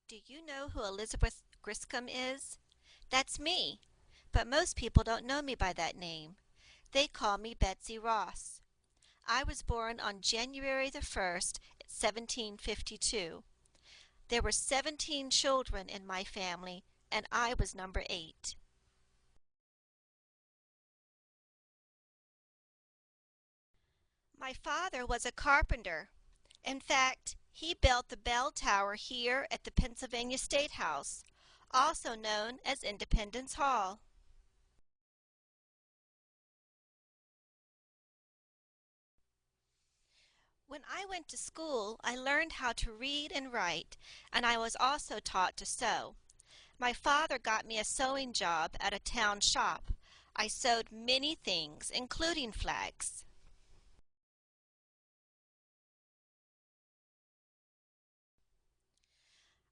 Do you know who Elizabeth Griscom is? That's me, but most people don't know me by that name. They call me Betsy Ross. I was born on January the 1st, 1752. There were 17 children in my family, and I was number 8. My father was a carpenter. In fact, he built the bell tower here at the Pennsylvania State House, also known as Independence Hall. When I went to school, I learned how to read and write, and I was also taught to sew. My father got me a sewing job at a town shop. I sewed many things, including flags.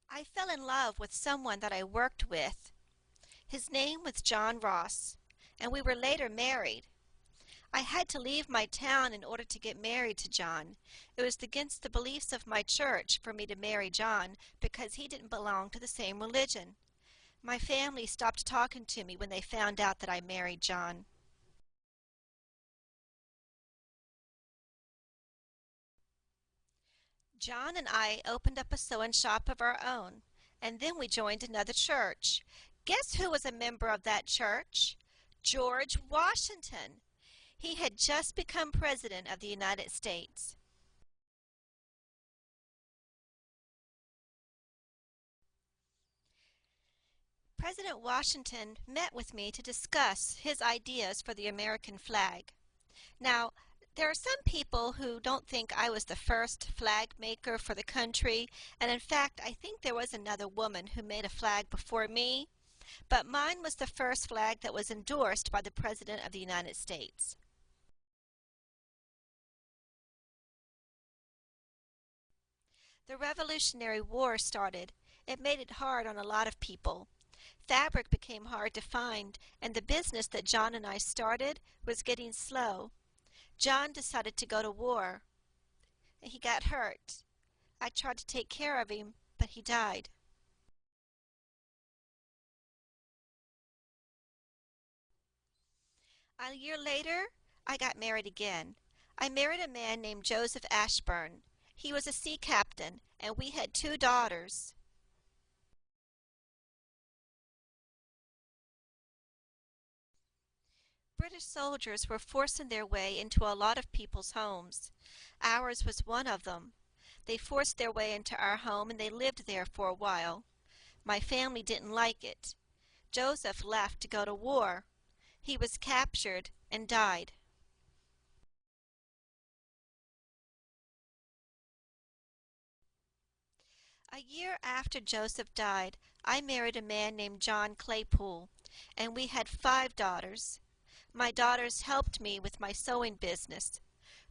I fell in love with someone that I worked with. His name was John Ross, and we were later married. I had to leave my town in order to get married to John. It was against the beliefs of my church for me to marry John because he didn't belong to the same religion. My family stopped talking to me when they found out that I married John. John and I opened up a sewing shop of our own, and then we joined another church. Guess who was a member of that church? George Washington. He had just become President of the United States. President Washington met with me to discuss his ideas for the American flag. Now, there are some people who don't think I was the first flag maker for the country, and in fact, I think there was another woman who made a flag before me, but mine was the first flag that was endorsed by the President of the United States. The Revolutionary War started. It made it hard on a lot of people. Fabric became hard to find, and the business that John and I started was getting slow. John decided to go to war. He got hurt. I tried to take care of him, but he died. A year later, I got married again. I married a man named Joseph Ashburn. He was a sea captain, and we had 2 daughters. British soldiers were forcing their way into a lot of people's homes. Ours was one of them. They forced their way into our home and they lived there for a while. My family didn't like it. Joseph left to go to war. He was captured and died. A year after Joseph died, I married a man named John Claypool, and we had 5 daughters. My daughters helped me with my sewing business.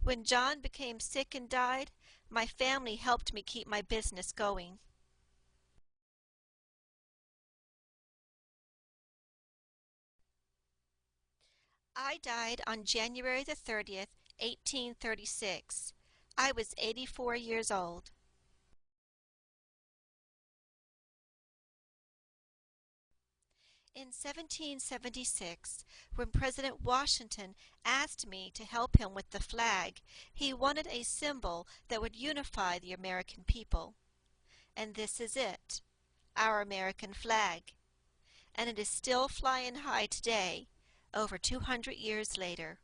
When John became sick and died, my family helped me keep my business going. I died on January the 30th, 1836. I was 84 years old. In 1776, when President Washington asked me to help him with the flag, he wanted a symbol that would unify the American people. And this is it, our American flag. And it is still flying high today, over 200 years later.